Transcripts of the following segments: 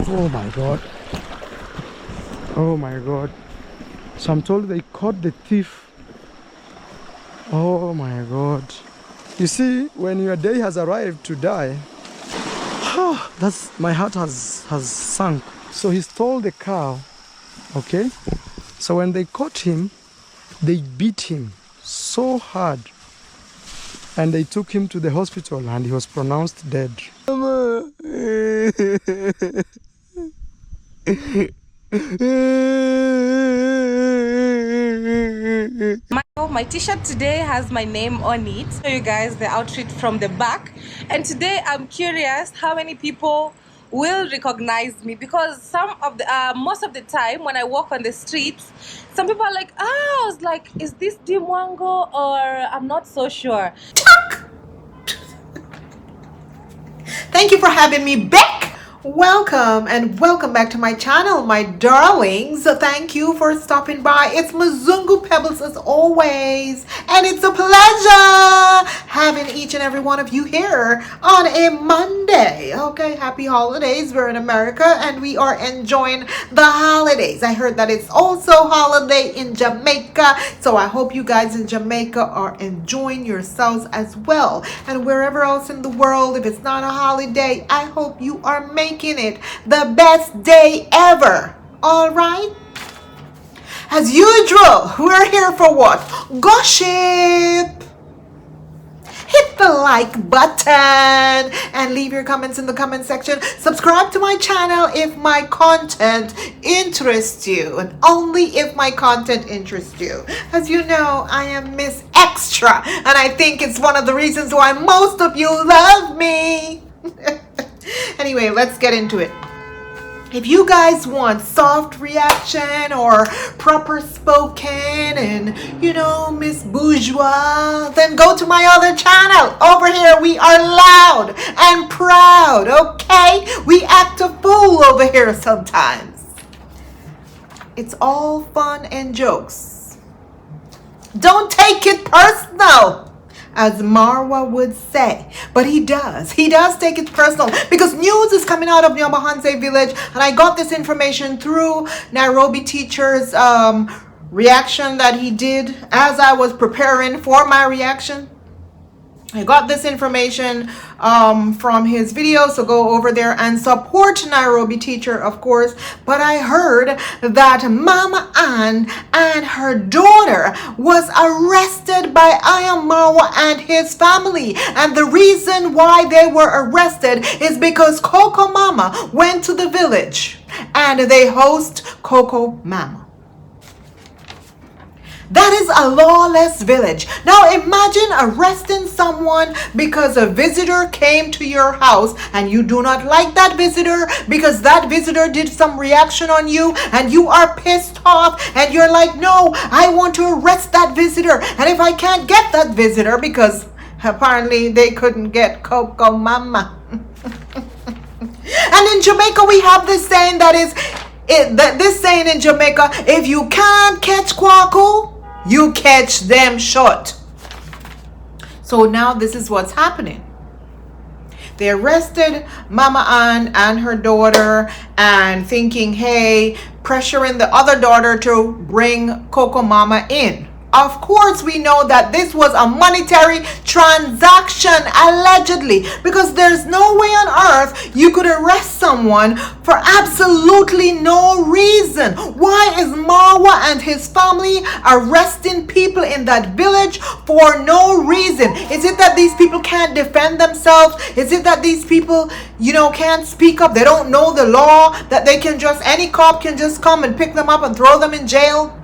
Oh my God. Oh my God. So I'm told they caught the thief. Oh my God. You see, when your day has arrived to die, that's my heart has sunk. So he stole the cow. Okay? So when they caught him, they beat him so hard. And they took him to the hospital and he was pronounced dead. My t-shirt today has my name on it. Show you guys the outfit from the back. And today I'm curious how many people will recognize me, because most of the time when I walk on the streets, some people are like, I was like, is this Dee Mwango, or I'm not so sure. Thank you for having me back. Welcome and welcome back to my channel, my darlings. Thank you for stopping by. It's Mzungu Pebbles as always, and it's a pleasure having each and every one of you here on a Monday. Okay, happy holidays. We're in America and we are enjoying the holidays. I heard that it's also holiday in Jamaica, so I hope you guys in Jamaica are enjoying yourselves as well. And wherever else in the world, if it's not a holiday, I hope you are making it the best day ever. All right, as usual, we're here for what? Gossip. Hit the like button and leave your comments in the comment section. Subscribe to my channel if my content interests you, and only if my content interests you. As you know, I am Miss Extra, and I think it's one of the reasons why most of you love me. Anyway, let's get into it. If you guys want soft reaction or proper spoken and, you know, Miss Bourgeois, then go to my other channel. Over here, we are loud and proud, okay? We act a fool over here sometimes. It's all fun and jokes. Don't take it personal, as Marwa would say, but he does take it personal, because news is coming out of Marwa Village, and I got this information through Nairobi teacher's reaction that he did as I was preparing for my reaction. I got this information from his video, so go over there and support Nairobi teacher, of course. But I heard that MamaAnn and her daughter was arrested by IAMMARWA and his family. And the reason why they were arrested is because Coco Mama went to the village and they host Coco Mama. That is a lawless village. Now imagine arresting someone because a visitor came to your house and you do not like that visitor because that visitor did some reaction on you and you are pissed off and you're like, no, I want to arrest that visitor. And if I can't get that visitor because apparently they couldn't get Coco Mama. And in Jamaica we have this saying this saying in Jamaica, if you can't catch Kwaku, you catch them short. So now this is what's happening. They arrested MamaAnn and her daughter and thinking, hey, pressuring the other daughter to bring Coco Mama in. Of course, we know that this was a monetary transaction, allegedly, because there's no way on earth you could arrest someone for absolutely no reason. Why is Marwa and his family arresting people in that village for no reason? Is it that these people can't defend themselves? Is it that these people, you know, can't speak up? They don't know the law, that they can just, any cop can just come and pick them up and throw them in jail?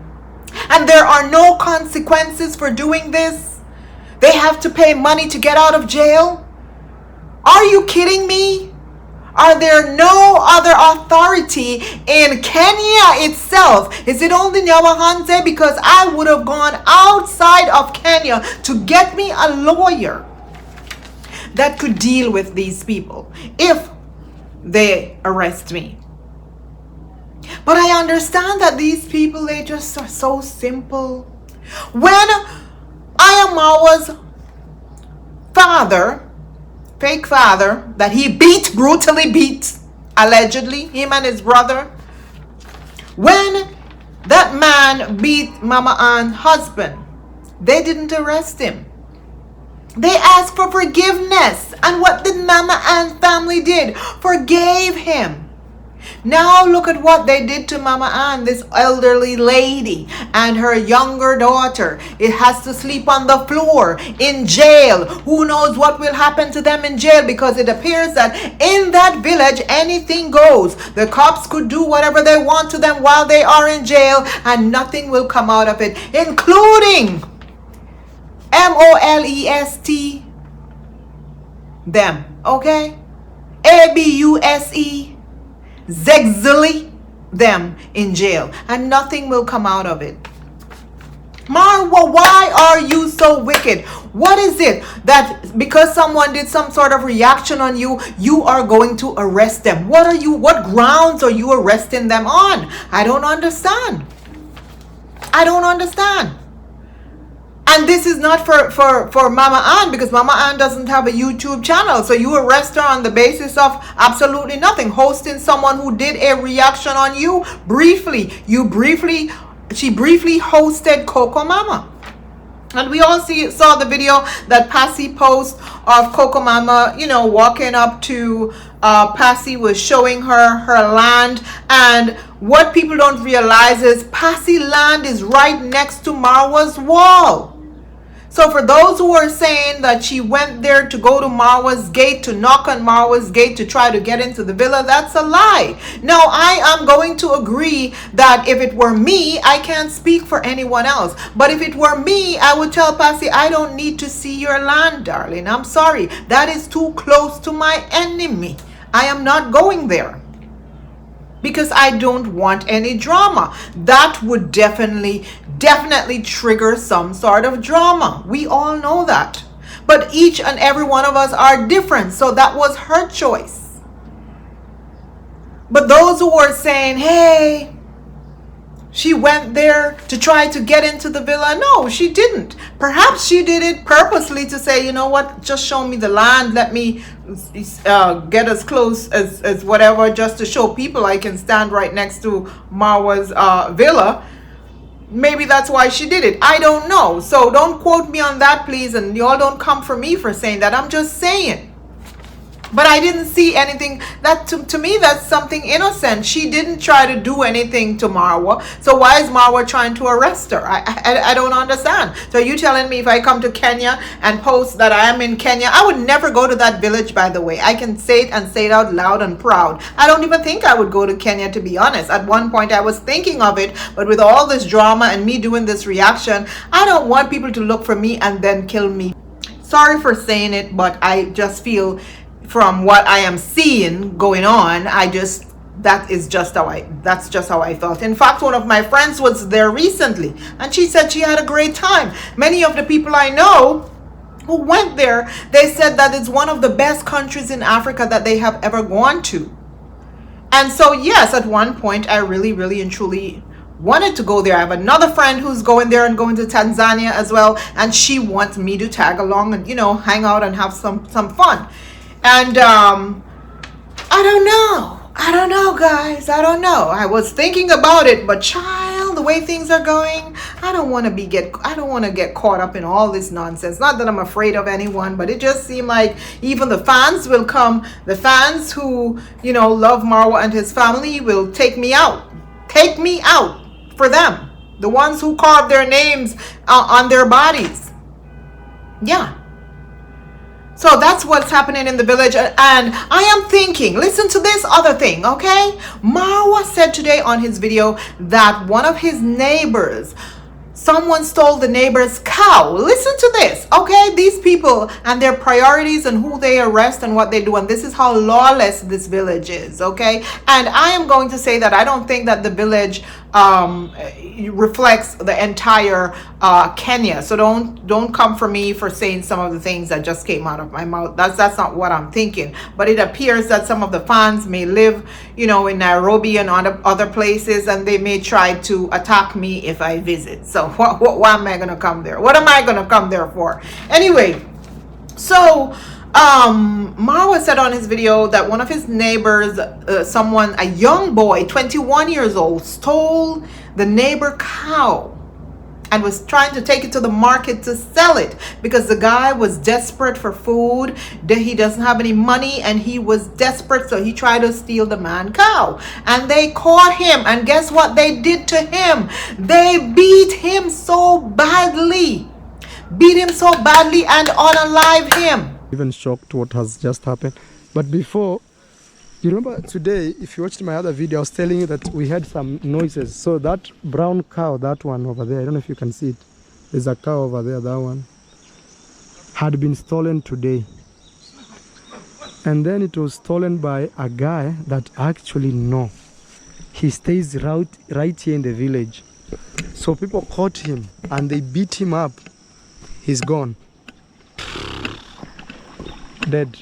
And there are no consequences for doing this? They have to pay money to get out of jail? Are you kidding me? Are there no other authority in Kenya itself? Is it only Nyawahanze? Because I would have gone outside of Kenya to get me a lawyer that could deal with these people if they arrest me. But I understand that these people, they just are so simple. When IAMMARWA's father, fake father, that he brutally beat, allegedly, him and his brother. When that man beat MamaAnn's husband, they didn't arrest him. They asked for forgiveness. And what did MamaAnn's family did? Forgave him. Now look at what they did to MamaAnn, this elderly lady and her younger daughter. It has to sleep on the floor in jail. Who knows what will happen to them in jail, because it appears that in that village anything goes. The cops could do whatever they want to them while they are in jail and nothing will come out of it, including MOLEST them, okay? ABUSE Zegzily them in jail, and nothing will come out of it. Marwa, why are you so wicked? What is it that because someone did some sort of reaction on you, you are going to arrest them? What grounds are you arresting them on? I don't understand. I don't understand. And this is not for MamaAnn, because MamaAnn doesn't have a YouTube channel. So you arrest her on the basis of absolutely nothing. Hosting someone who did a reaction on you briefly. She briefly hosted Coco Mama. And we all saw the video that Passy posted of Coco Mama, walking up to Passy, was showing her land. And what people don't realize is Passy land is right next to Marwa's wall. So for those who are saying that she went there to go to Marwa's gate, to knock on Marwa's gate to try to get into the villa, that's a lie. Now, I am going to agree that if it were me, I can't speak for anyone else. But if it were me, I would tell Passy, I don't need to see your land, darling. I'm sorry. That is too close to my enemy. I am not going there, because I don't want any drama. That would definitely trigger some sort of drama. We all know that. But each and every one of us are different. So that was her choice. But those who were saying, hey, she went there to try to get into the villa. No, she didn't. Perhaps she did it purposely to say, you know what, just show me the land. Let me get as close as whatever, just to show people I can stand right next to Marwa's villa. Maybe that's why she did it. I don't know. So don't quote me on that, please. And y'all don't come for me for saying that. I'm just saying. But I didn't see anything that to me, that's something innocent. She didn't try to do anything to Marwa. So why is Marwa trying to arrest her? I don't understand. So you telling me if I come to Kenya and post that I am in Kenya, I would never go to that village, by the way. I can say it and say it out loud and proud. I don't even think I would go to Kenya, to be honest. At one point I was thinking of it, but with all this drama and me doing this reaction, I don't want people to look for me and then kill me. Sorry for saying it, but I just feel from what I am seeing going on, that's just how I felt. In fact, one of my friends was there recently and she said she had a great time. Many of the people I know who went there, they said that it's one of the best countries in Africa that they have ever gone to. And so yes, at one point I really and truly wanted to go there. I have another friend who's going there and going to Tanzania as well, and she wants me to tag along and hang out and have some fun. And I don't know, guys. I don't know. I was thinking about it, but child, the way things are going, I don't want to get caught up in all this nonsense. Not that I'm afraid of anyone, but it just seemed like even the fans will come. The fans who, love Marwa and his family will take me out. Take me out for them. The ones who carve their names on their bodies. Yeah. So that's what's happening in the village. And I am thinking, listen to this other thing, okay? Marwa said today on his video that one of his neighbors, someone stole the neighbor's cow. Listen to this, okay? These people and their priorities and who they arrest and what they do. And this is how lawless this village is, okay? And I am going to say that I don't think that the village reflects the entire Kenya. So don't come for me for saying some of the things that just came out of my mouth. That's not what I'm thinking. But it appears that some of the fans may live, in Nairobi and other places, and they may try to attack me if I visit. So why am I gonna come there? What am I gonna come there for? Anyway, so Marwa said on his video that one of his neighbors, a young boy, 21 years old, stole the neighbor cow and was trying to take it to the market to sell it because the guy was desperate for food. He doesn't have any money and he was desperate, so he tried to steal the man cow. And they caught him, and guess what they did to him? They beat him so badly. Beat him so badly and unalive him. Even shocked what has just happened. But before, you remember today, if you watched my other video, I was telling you that we had some noises. So that brown cow, that one over there, I don't know if you can see it. There's a cow over there, that one, had been stolen today. And then it was stolen by a guy that actually know. He stays right here in the village. So people caught him and they beat him up. He's gone. Dead.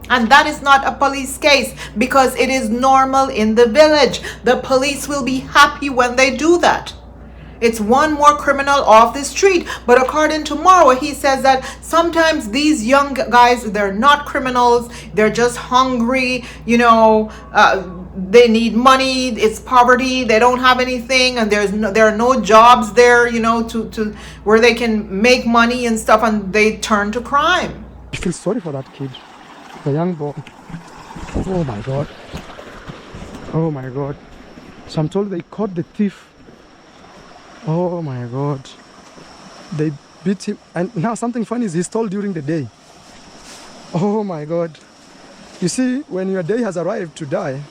And that is not a police case because it is normal in the village. The police will be happy when they do that. It's one more criminal off the street. But according to Marwa, he says that sometimes these young guys, they're not criminals. They're just hungry, you know, they need money. It's poverty. They don't have anything, and there are no jobs there, you know, to where they can make money and stuff, and they turn to crime. I feel sorry for that kid. The young boy. Oh my God. Oh my God. So I'm told they caught the thief. Oh my God. They beat him. And now something funny is he stole during the day. Oh my God. You see, when your day has arrived to die,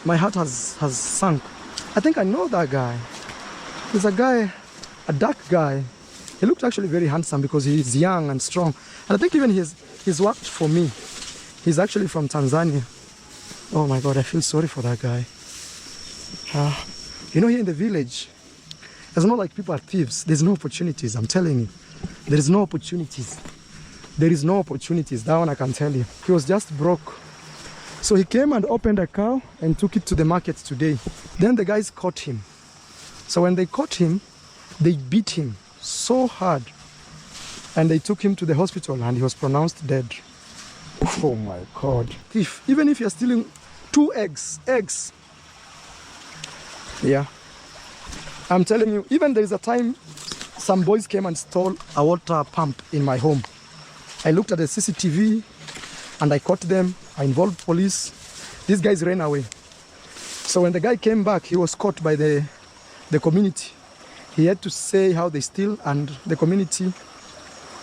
my heart has sunk. I think I know that guy. He's a guy, a dark guy. He looked actually very handsome because he's young and strong. And I think even he's worked for me. He's actually from Tanzania. Oh my God, I feel sorry for that guy. You know, here in the village, it's not like people are thieves. There's no opportunities, I'm telling you. There is no opportunities. There is no opportunities, that one I can tell you. He was just broke. So he came and opened a cow and took it to the market today. Then the guys caught him. So when they caught him, they beat him so hard and they took him to the hospital and he was pronounced dead. Oh my God. Even if you're stealing 2 eggs, yeah, I'm telling you, even there is a time some boys came and stole a water pump in my home. I looked at the CCTV and I caught them. I involved police. These guys ran away. So when the guy came back, he was caught by the community. He had to say how they steal, and the community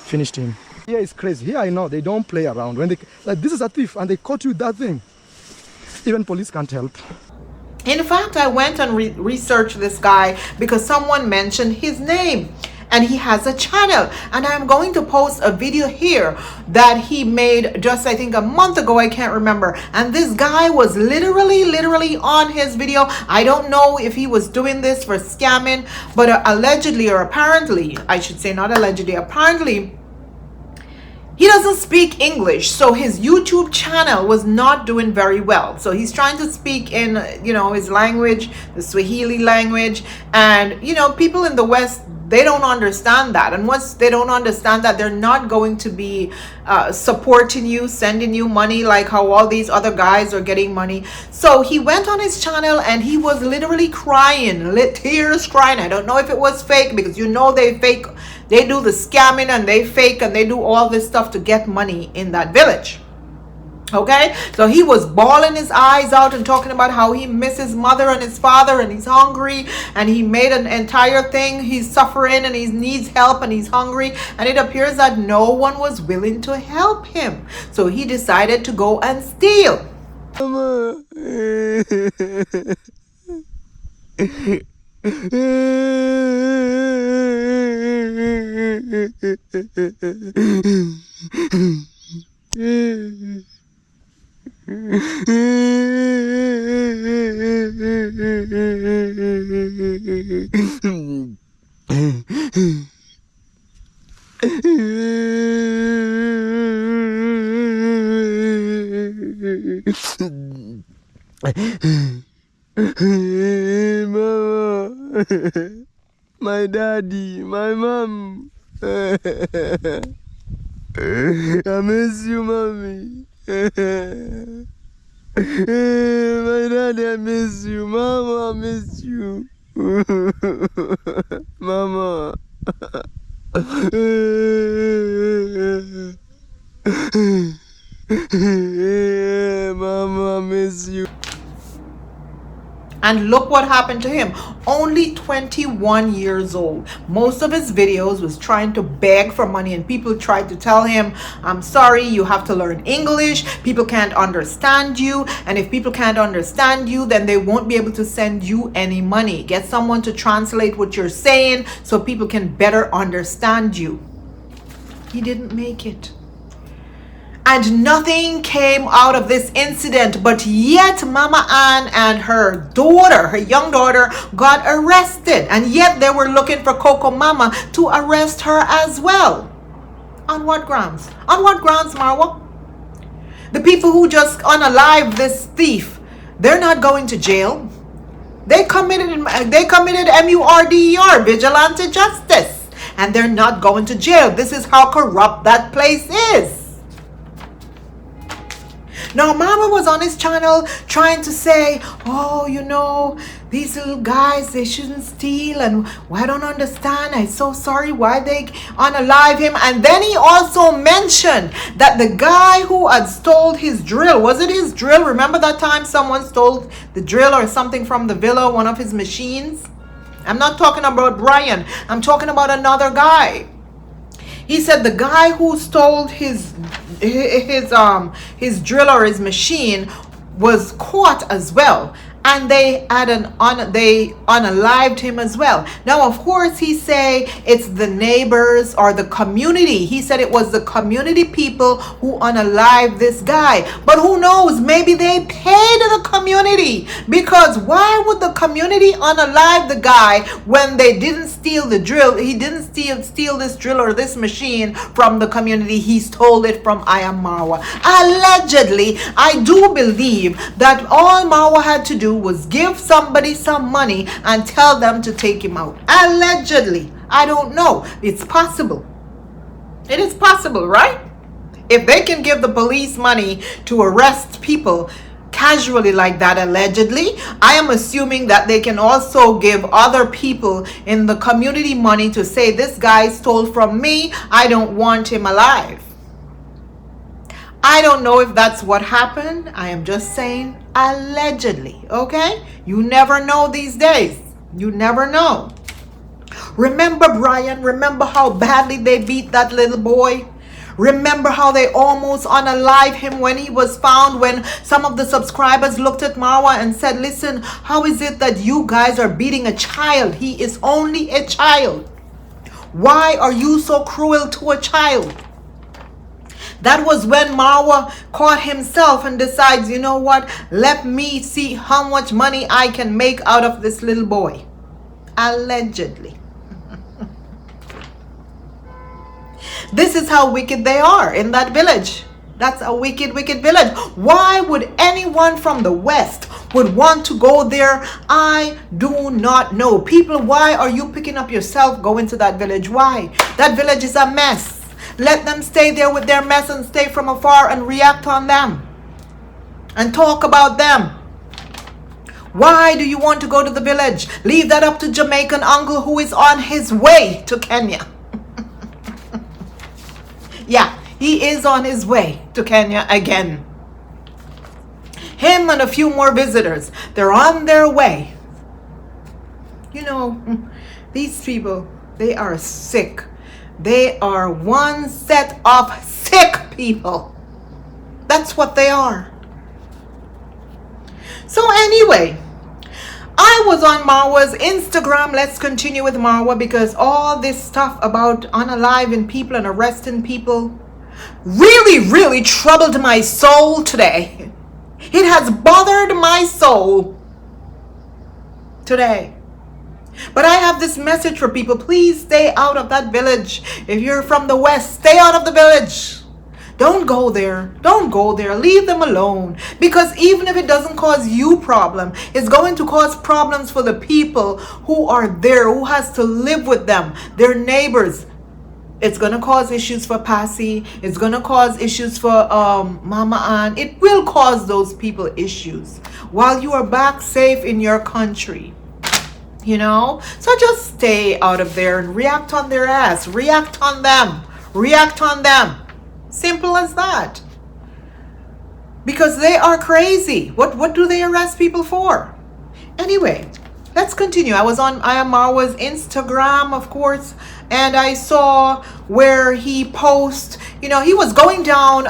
finished him. Here is crazy. Here I know they don't play around. When this is a thief and they caught you with that thing, even police can't help. In fact, I went and researched this guy because someone mentioned his name. And he has a channel, and I'm going to post a video here that he made just, I think, a month ago. I can't remember. And this guy was literally on his video. I don't know if he was doing this for scamming, but allegedly, or apparently, I should say, not allegedly, apparently, he doesn't speak English, so his YouTube channel was not doing very well. So he's trying to speak in, you know, his language, the Swahili language, and, you know, people in the West, they don't understand that. And once they don't understand that, they're not going to be supporting you, sending you money like how all these other guys are getting money. So he went on his channel and he was literally crying, tears crying. I don't know if it was fake, because you know they fake. They do the scamming and they fake and they do all this stuff to get money in that village. Okay, so he was bawling his eyes out and talking about how he misses his mother and his father and he's hungry, and he made an entire thing. He's suffering and he needs help and he's hungry, and it appears that no one was willing to help him. So he decided to go and steal. Mama. Mama, my daddy, my mom. I miss you, mommy. My daddy, I miss you. Mama, I miss you. Mama. Mama, I miss you. And look what happened to him. Only 21 years old. Most of his videos was trying to beg for money, and people tried to tell him, I'm sorry, you have to learn English. People can't understand you. And if people can't understand you, then they won't be able to send you any money. Get someone to translate what you're saying so people can better understand you. He didn't make it. And nothing came out of this incident, but yet MamaAnn and her daughter, her young daughter, got arrested. And yet they were looking for Coco Mama to arrest her as well. On what grounds? On what grounds, Marwa? The people who just unalive this thief, they're not going to jail. They committed MURDER, vigilante justice. And they're not going to jail. This is how corrupt that place is. Now, Mama was on his channel trying to say, oh, you know, these little guys, they shouldn't steal, and I don't understand. I'm so sorry why they unalive him. And then he also mentioned that the guy who had stole his drill, was it his drill? Remember that time someone stole the drill or something from the villa, one of his machines? I'm not talking about Brian. I'm talking about another guy. He said the guy who stole his drill or his machine was caught as well, and they unalived him as well. Now, of course, he say it's the neighbors or the community. He said it was the community people who unalived this guy. But who knows? Maybe they paid the community, because why would the community unalive the guy when they didn't steal the drill? He didn't steal this drill or this machine from the community. He stole it from IAMMARWA. Allegedly, I do believe that all Marwa had to do was give somebody some money and tell them to take him out. Allegedly. I don't know. It's possible. It is possible, right? If they can give the police money to arrest people casually like that, allegedly, I am assuming that they can also give other people in the community money to say, this guy stole from me, I don't want him alive. I don't know if that's what happened. I am just saying allegedly, okay? You never know these days. You never know. Remember Brian? Remember how badly they beat that little boy? Remember how they almost unalive him when he was found, when some of the subscribers looked at Marwa and said, listen, how is it that you guys are beating a child? He is only a child. Why are you so cruel to a child? That was when Marwa caught himself and decides, you know what? Let me see how much money I can make out of this little boy. Allegedly. This is how wicked they are in that village. That's a wicked, wicked village. Why would anyone from the West would want to go there? I do not know. People, why are you picking up yourself going to that village? Why? That village is a mess. Let them stay there with their mess and stay from afar and react on them and talk about them. Why do you want to go to the village? Leave that up to Jamaican uncle who is on his way to Kenya. Yeah, he is on his way to Kenya again. Him and a few more visitors. They're on their way. You know, these people, they are sick. They are one set of sick people. That's what they are. So anyway, I was on Marwa's Instagram. Let's continue with Marwa, because all this stuff about unaliving people and arresting people really, really troubled my soul today. It has bothered my soul today. But I have this message for people. Please stay out of that village. If you're from the West, stay out of the village. Don't go there. Don't go there. Leave them alone. Because even if it doesn't cause you problem, it's going to cause problems for the people who are there, who has to live with them, their neighbors. It's going to cause issues for Passy. It's going to cause issues for MamaAnn. It will cause those people issues while you are back safe in your country. You know? So just stay out of there and react on their ass. React on them. React on them. Simple as that. Because they are crazy. What do they arrest people for? Anyway, let's continue. I was on IAMMARWA's Instagram, of course, and I saw where he posts, you know, he was going down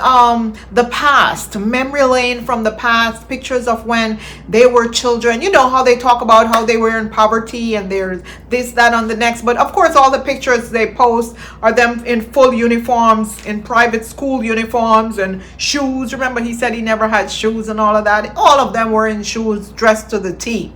the past, memory lane from the past, pictures of when they were children. You know how they talk about how they were in poverty and there's this, that, on the next. But of course, all the pictures they post are them in full uniforms, in private school uniforms and shoes. Remember, he said he never had shoes and all of that. All of them were in shoes, dressed to the T.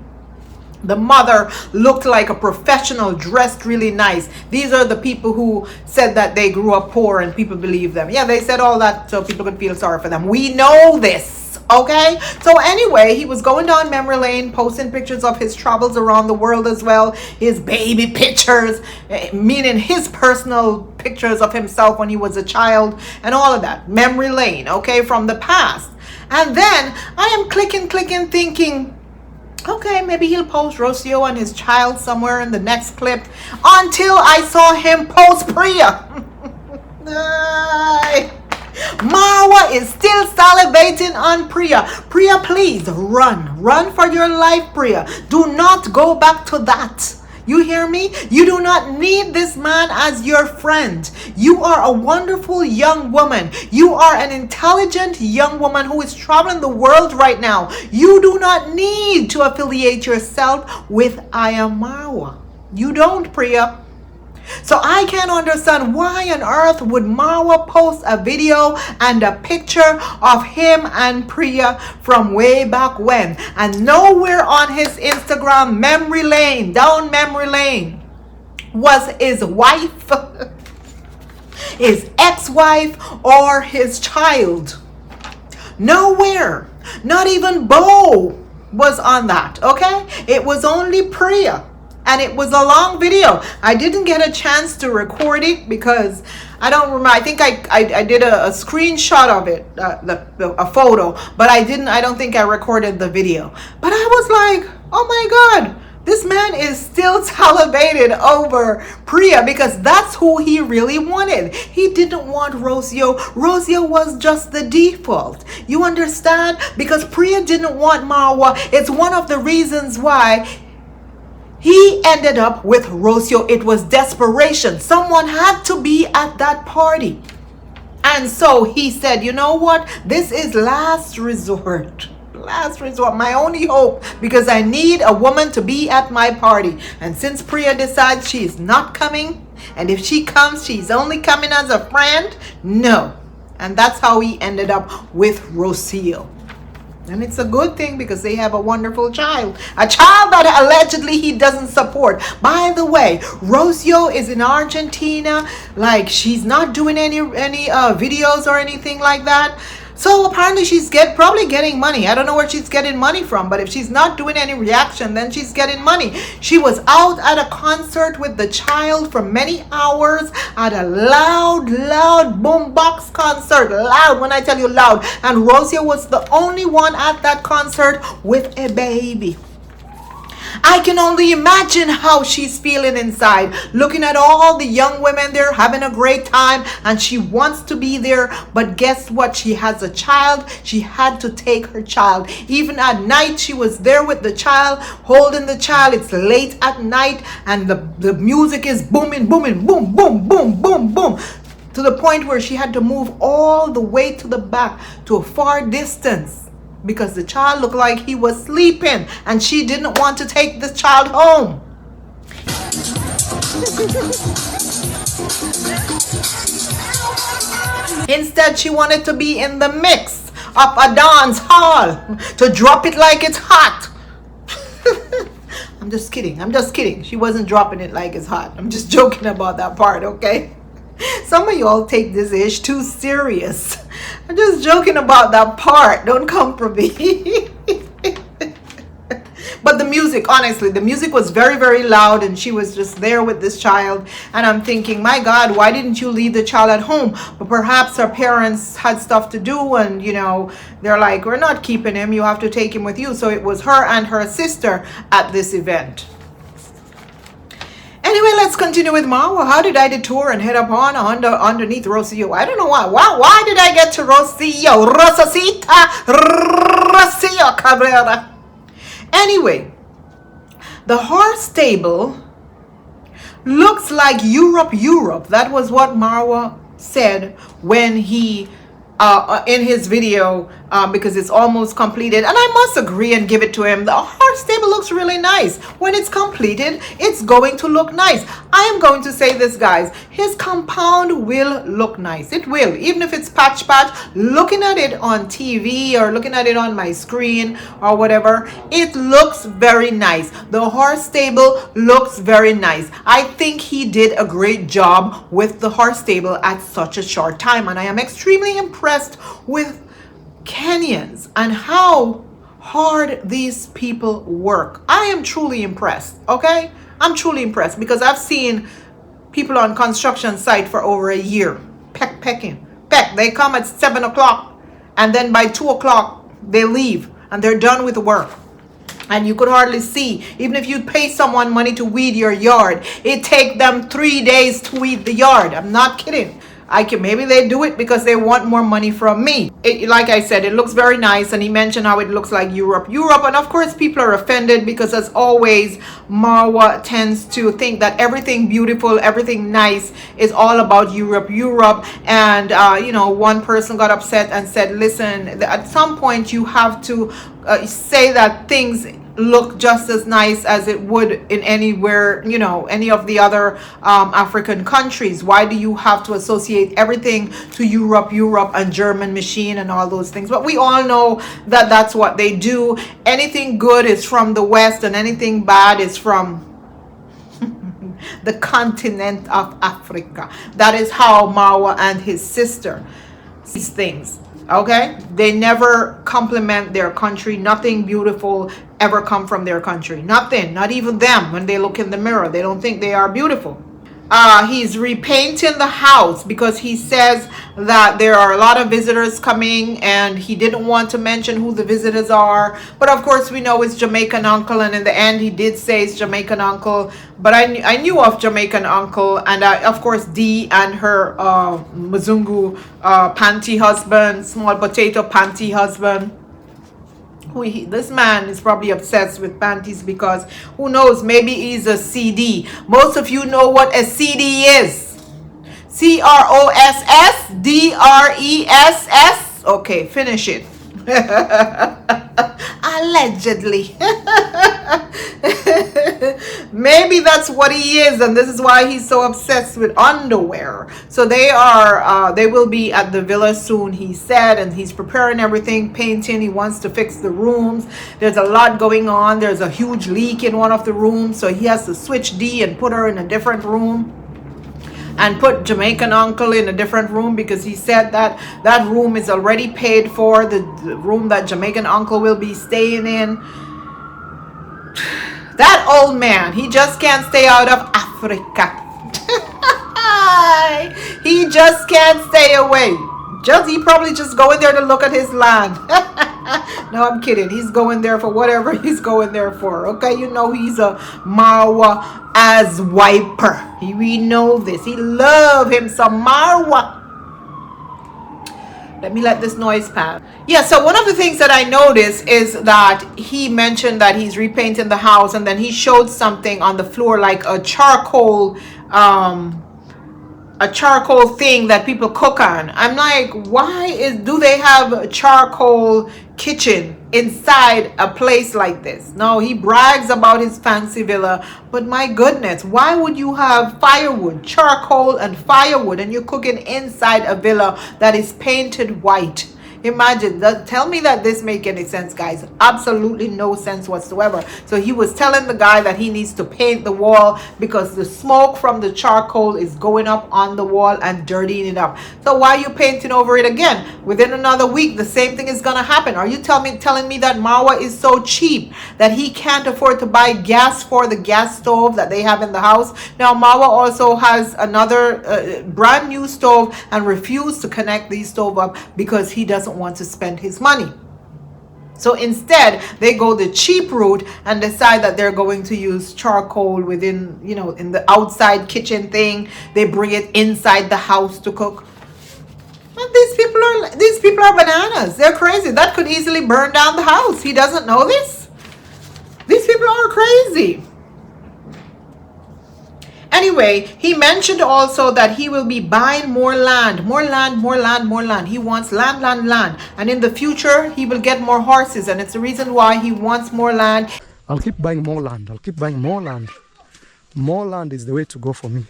The mother looked like a professional, dressed really nice. These are the people who said that they grew up poor and people believe them. Yeah, they said all that so people could feel sorry for them. We know this, okay? So anyway, he was going down memory lane, posting pictures of his travels around the world as well. His baby pictures, meaning his personal pictures of himself when he was a child and all of that. Memory lane, okay, from the past. And then I am clicking, thinking, okay, maybe he'll post Rocio and his child somewhere in the next clip, until I saw him post Priya. Marwa is still salivating on Priya. Priya, please run for your life, Priya. Do not go back to that. You hear me? You do not need this man as your friend. You are a wonderful young woman. You are an intelligent young woman who is traveling the world right now. You do not need to affiliate yourself with IAMMARWA. You don't, Priya. So I can't understand why on earth would Marwa post a video and a picture of him and Priya from way back when, and nowhere on his Instagram memory lane, down memory lane, was his wife, his ex-wife, or his child. Nowhere. Not even Bo was on that, okay? It was only Priya. And it was a long video. I didn't get a chance to record it because I don't remember. I think I did a screenshot of it, a photo, but I don't think I recorded the video. But I was like, oh my God, this man is still salivated over Priya because that's who he really wanted. He didn't want Rocio. Rocio was just the default. You understand? Because Priya didn't want Marwa. It's one of the reasons why he ended up with Rocio. It was desperation. Someone had to be at that party. And so he said, you know what? This is last resort. Last resort. My only hope, because I need a woman to be at my party. And since Priya decides she is not coming, and if she comes, she's only coming as a friend, no. And that's how he ended up with Rocio. And it's a good thing because they have a wonderful child. A child that allegedly he doesn't support. By the way, Rocio is in Argentina. Like, she's not doing any videos or anything like that. So apparently she's probably getting money. I don't know where she's getting money from, but if she's not doing any reaction, then she's getting money. She was out at a concert with the child for many hours at a loud boombox concert. Loud, when I tell you loud. And Rocio was the only one at that concert with a baby. I can only imagine how she's feeling inside, looking at all the young women there having a great time, and she wants to be there, but guess what? She has a child. She had to take her child. Even at night, she was there with the child, holding the child. It's late at night, and the music is booming, boom, boom, boom, to the point where she had to move all the way to the back to a far distance, because the child looked like he was sleeping and she didn't want to take the child home. Instead, she wanted to be in the mix of a dance hall, to drop it like it's hot. I'm just kidding. She wasn't dropping it like it's hot. I'm just joking about that part, okay? Some of y'all take this ish too serious. I'm just joking about that part. Don't come for me. But the music, honestly, the music was very, very loud, and she was just there with this child. And I'm thinking, my God, why didn't you leave the child at home? But perhaps her parents had stuff to do, and you know, they're like, we're not keeping him, you have to take him with you. So it was her and her sister at this event. Anyway, let's continue with Marwa. How did I detour and head up on underneath Rocio? I don't know why. Why did I get to Rocio? Rosacita, Rocio Cabrera. Anyway, the horse stable looks like Europe. That was what Marwa said when he in his video, because it's almost completed, and I must agree and give it to him. The horse stable looks really nice. When it's completed, it's going to look nice. I am going to say this, guys, his compound will look nice. It will, even if it's patch. Looking at it on TV or looking at it on my screen or whatever, it looks very nice. The horse stable looks very nice. I think he did a great job with the horse stable at such a short time, and I am extremely impressed with Kenyans and how hard these people work. I am truly impressed, okay? I'm truly impressed because I've seen people on construction site for over a year pecking. They come at 7 o'clock and then by 2 o'clock they leave and they're done with the work. And you could hardly see, even if you pay someone money to weed your yard, it takes them 3 days to weed the yard. I'm not kidding. Maybe they do it because they want more money from me. Like I said, it looks very nice, and he mentioned how it looks like Europe. And of course people are offended because, as always, Marwa tends to think that everything beautiful, everything nice is all about Europe. And you know, one person got upset and said, listen, at some point you have to say that things look just as nice as it would in anywhere, you know, any of the other African countries. Why do you have to associate everything to Europe and German machine and all those things? But we all know that that's what they do. Anything good is from the West and anything bad is from the continent of Africa. That is how Marwa and his sister sees things. Okay, they never compliment their country. Nothing beautiful ever come from their country. Nothing, not even them. When they look in the mirror, they don't think they are beautiful. He's repainting the house because he says that there are a lot of visitors coming, and he didn't want to mention who the visitors are. But of course we know it's Jamaican uncle, and in the end he did say it's Jamaican uncle. But I knew of Jamaican uncle, and of course Dee and her Mzungu panty husband, small potato panty husband. This man is probably obsessed with panties because who knows, maybe he's a CD. Most of you know what a CD is. CROSSDRESS. Okay, finish it. Allegedly. Maybe that's what he is, and this is why he's so obsessed with underwear. So they will be at the villa soon, he said, and he's preparing everything, painting. He wants to fix the rooms. There's a lot going on. There's a huge leak in one of the rooms, so he has to switch Dee and put her in a different room, and put Jamaican uncle in a different room, because he said that that room is already paid for, the room that Jamaican uncle will be staying in. That old man, he just can't stay out of Africa. He just can't stay away. He probably just going there to look at his land. No, I'm kidding. He's going there for whatever he's going there for. Okay, you know he's a Marwa as wiper. We know this. He love him some Marwa. Let me let this noise pass. Yeah, so one of the things that I noticed is that he mentioned that he's repainting the house, and then he showed something on the floor like a charcoal thing that people cook on. I'm like, do they have a charcoal kitchen inside a place like this? No, he brags about his fancy villa, but my goodness, why would you have firewood, charcoal and firewood, and you're cooking inside a villa that is painted white? Imagine that. Tell me that this make any sense, guys. Absolutely no sense whatsoever. So he was telling the guy that he needs to paint the wall because the smoke from the charcoal is going up on the wall and dirtying it up. So why are you painting over it again? Within another week, the same thing is gonna happen. Are you telling me that Marwa is so cheap that he can't afford to buy gas for the gas stove that they have in the house? Now Marwa also has another brand new stove and refused to connect these stove up because he doesn't want to spend his money. So instead they go the cheap route and decide that they're going to use charcoal within, you know, in the outside kitchen thing. They bring it inside the house to cook. And these people are bananas. They're crazy. That could easily burn down the house. He doesn't know this. These people are crazy. Anyway, he mentioned also that he will be buying more land. He wants land. And in the future, he will get more horses. And it's the reason why he wants more land. I'll keep buying more land. More land is the way to go for me.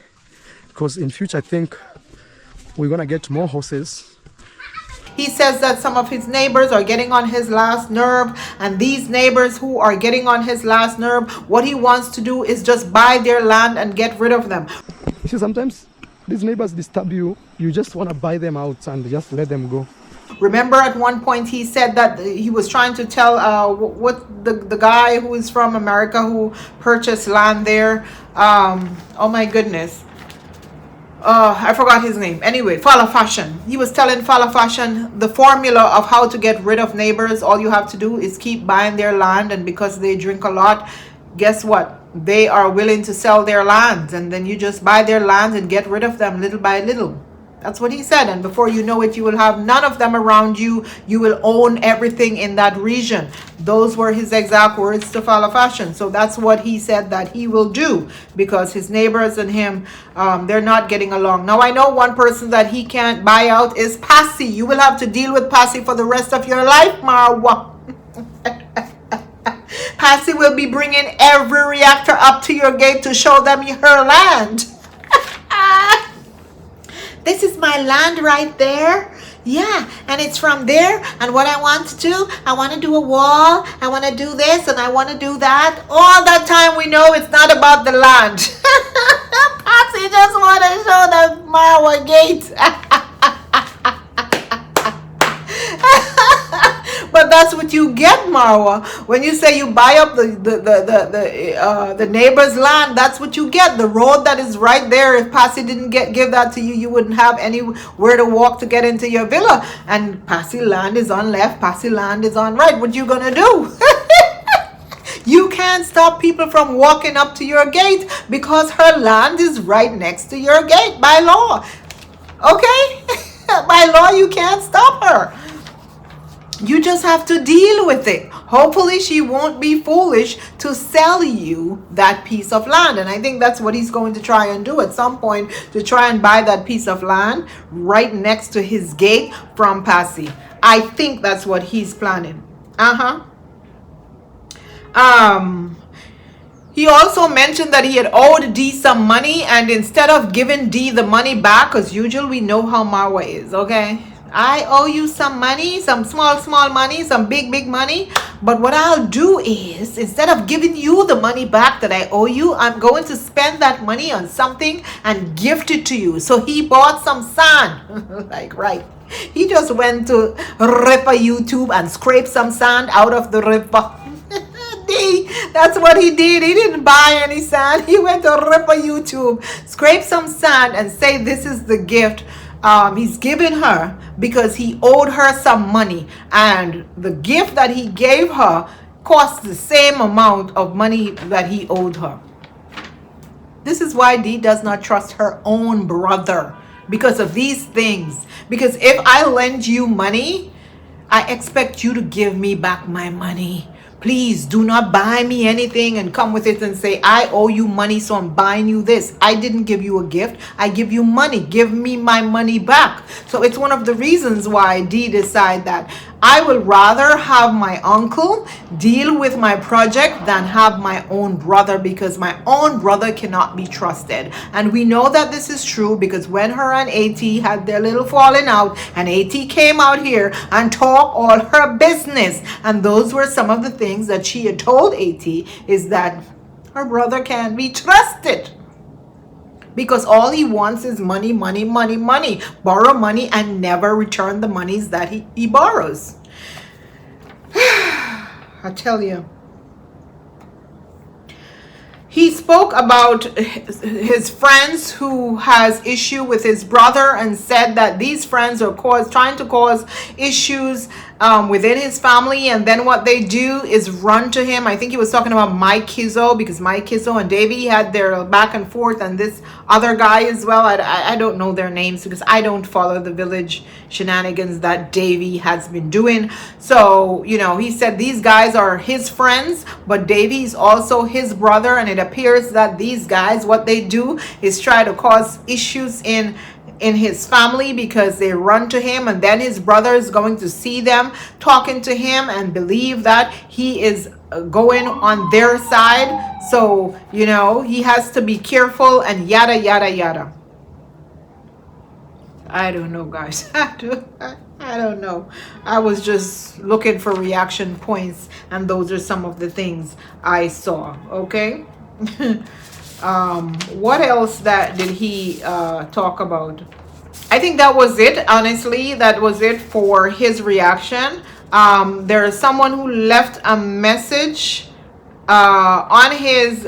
Because in future, I think we're going to get more horses. He says that some of his neighbors are getting on his last nerve, and these neighbors who are getting on his last nerve, what he wants to do is just buy their land and get rid of them. You see, sometimes these neighbors disturb you. You just want to buy them out and just let them go. Remember at one point he said that he was trying to tell what the guy who is from America who purchased land there. Oh my goodness. I forgot his name. Anyway, Fala Fashion. He was telling Fala Fashion the formula of how to get rid of neighbors. All you have to do is keep buying their land, and because they drink a lot, guess what? They are willing to sell their lands, and then you just buy their lands and get rid of them little by little. That's what he said. And before you know it, you will have none of them around you. You will own everything in that region. Those were his exact words to Fala Fashion. So that's what he said that he will do, because his neighbors and him, they're not getting along. Now, I know one person that he can't buy out is Passy. You will have to deal with Passy for the rest of your life, Marwa. Passy will be bringing every reactor up to your gate to show them her land. This is my land right there. Yeah, and it's from there. And what I want to do, I want to do a wall. I want to do this and I want to do that. All that time we know it's not about the land. Patsy just want to show the Marwa gate. But that's what you get, Marwa. When you say you buy up the neighbor's land, that's what you get. The road that is right there. If Passy didn't give that to you, you wouldn't have anywhere to walk to get into your villa. And Passy land is on left, Passy land is on right. What you gonna do? You can't stop people from walking up to your gate because her land is right next to your gate by law. Okay? By law, you can't stop her. You just have to deal with it. Hopefully she won't be foolish to sell you that piece of land. And I think that's what he's going to try and do at some point, to try and buy that piece of land right next to his gate from Passy. I think that's what he's planning. He also mentioned that he had owed Dee some money, and instead of giving Dee the money back, as usual, we know how Marwa is, okay? I owe you some money, some small money, some big money. But what I'll do is, instead of giving you the money back that I owe you, I'm going to spend that money on something and gift it to you. So he bought some sand. Like, right. He just went to Ripper YouTube and scraped some sand out of the river. That's what he did. He didn't buy any sand. He went to Ripper YouTube, scraped some sand and say this is the gift he's given her because he owed her some money, and the gift that he gave her cost the same amount of money that he owed her. This is why Dee does not trust her own brother, because of these things. Because if I lend you money, I expect you to give me back my money. Please do not buy me anything and come with it and say, I owe you money, so I'm buying you this. I didn't give you a gift. I give you money. Give me my money back. So it's one of the reasons why Dee decided that I will rather have my uncle deal with my project than have my own brother, because my own brother cannot be trusted. And we know that this is true because when her and AT had their little falling out, and AT came out here and talked all her business, and those were some of the things that she had told AT, is that her brother can't be trusted. Because all he wants is money, money, money, money. Borrow money and never return the monies that he borrows. I tell you. He spoke about his friends who has issue with his brother, and said that these friends are trying to cause issues within his family, and then what they do is run to him. I think he was talking about Mike Kizzo, because Mike Kizzo and Davey had their back and forth, and this other guy as well. I don't know their names because I don't follow the village shenanigans that Davey has been doing. So, you know, he said these guys are his friends, but Davey's also his brother, and it appears that these guys, what they do is try to cause issues in his family, because they run to him, and then his brother is going to see them talking to him and believe that he is going on their side. So, you know, he has to be careful, and yada yada yada. I don't know, guys. I don't know. I was just looking for reaction points, and those are some of the things I saw. Okay. What else did he talk about? I think that was it. Honestly, that was it for his reaction. There is someone who left a message on his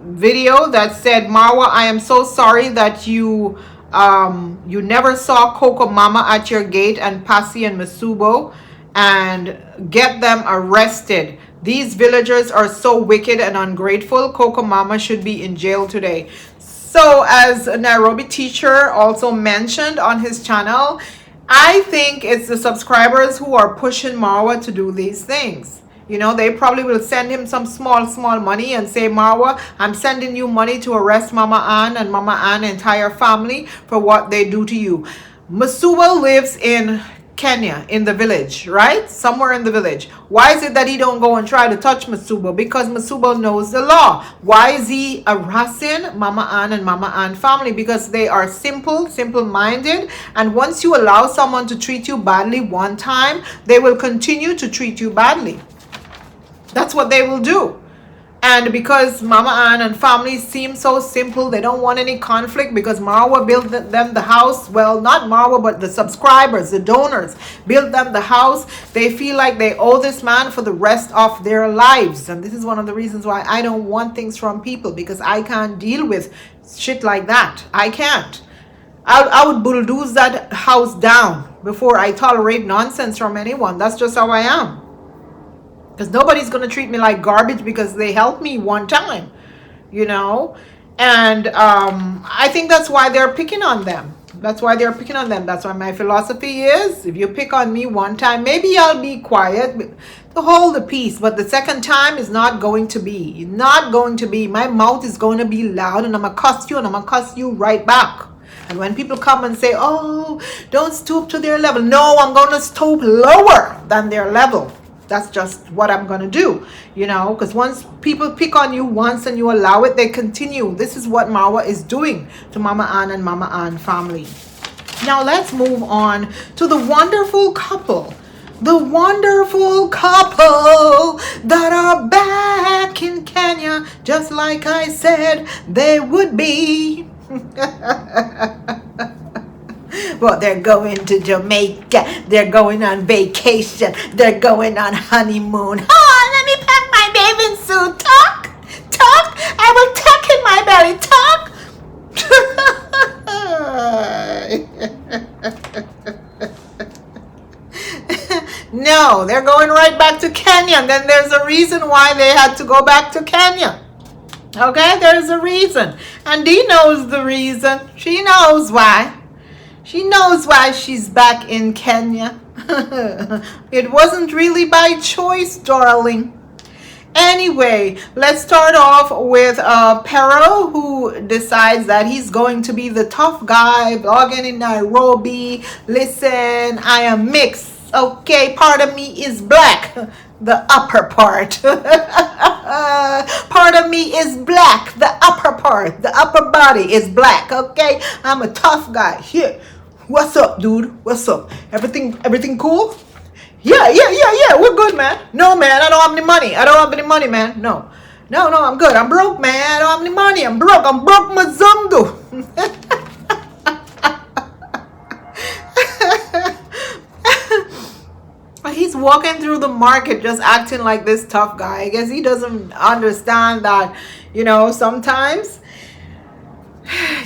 video that said, Marwa, I am so sorry that you never saw Coco Mama at your gate, and Pasi and Masubo, and get them arrested. These villagers are so wicked and ungrateful. Coco Mama should be in jail today. So, as a Nairobi teacher also mentioned on his channel, I think it's the subscribers who are pushing Marwa to do these things. You know, they probably will send him some small money and say, Marwa, I'm sending you money to arrest MamaAnn and MamaAnn entire family for what they do to you. Masuba lives in Kenya, in the village, right? Somewhere in the village. Why is it that he don't go and try to touch Masuba? Because Masuba knows the law. Why is he harassing MamaAnn and MamaAnn family? Because they are simple-minded, and once you allow someone to treat you badly one time, they will continue to treat you badly. That's what they will do. And because MamaAnn and family seem so simple, they don't want any conflict, because Marwa built them the house. Well, not Marwa, but the subscribers, the donors built them the house. They feel like they owe this man for the rest of their lives. And this is one of the reasons why I don't want things from people, because I can't deal with shit like that. I can't. I would bulldoze that house down before I tolerate nonsense from anyone. That's just how I am. Because nobody's going to treat me like garbage because they helped me one time, you know. And I think that's why they're picking on them. That's why they're picking on them. That's why my philosophy is, if you pick on me one time, maybe I'll be quiet to hold the peace. But the second time is not going to be. Not going to be. My mouth is going to be loud, and I'm going to cuss you, and I'm going to cuss you right back. And when people come and say, oh, don't stoop to their level. No, I'm going to stoop lower than their level. That's just what I'm going to do, you know, because once people pick on you once and you allow it, they continue. This is what Marwa is doing to MamaAnn and MamaAnn family. Now let's move on to the wonderful couple. The wonderful couple that are back in Kenya, just like I said they would be. Well, they're going to Jamaica. They're going on vacation. They're going on honeymoon. Oh, let me pack my bathing suit. Talk. I will tuck in my belly. Talk. No, they're going right back to Kenya. And then there's a reason why they had to go back to Kenya. Okay, there's a reason. And Dee knows the reason. She knows why. She knows why she's back in Kenya. It wasn't really by choice, darling. Anyway, let's start off with Pero, who decides that he's going to be the tough guy vlogging in Nairobi. Listen, I am mixed. Okay, part of me is black. The upper part. Part of me is black. The upper part. The upper body is black. Okay? I'm a tough guy. Here. What's up, dude? What's up? Everything cool? Yeah. We're good, man. No, man, I don't have any money. I don't have any money, man. No, I'm good. I'm broke, man. I don't have any money. I'm broke. Mazungu. He's walking through the market just acting like this tough guy. I guess he doesn't understand that, sometimes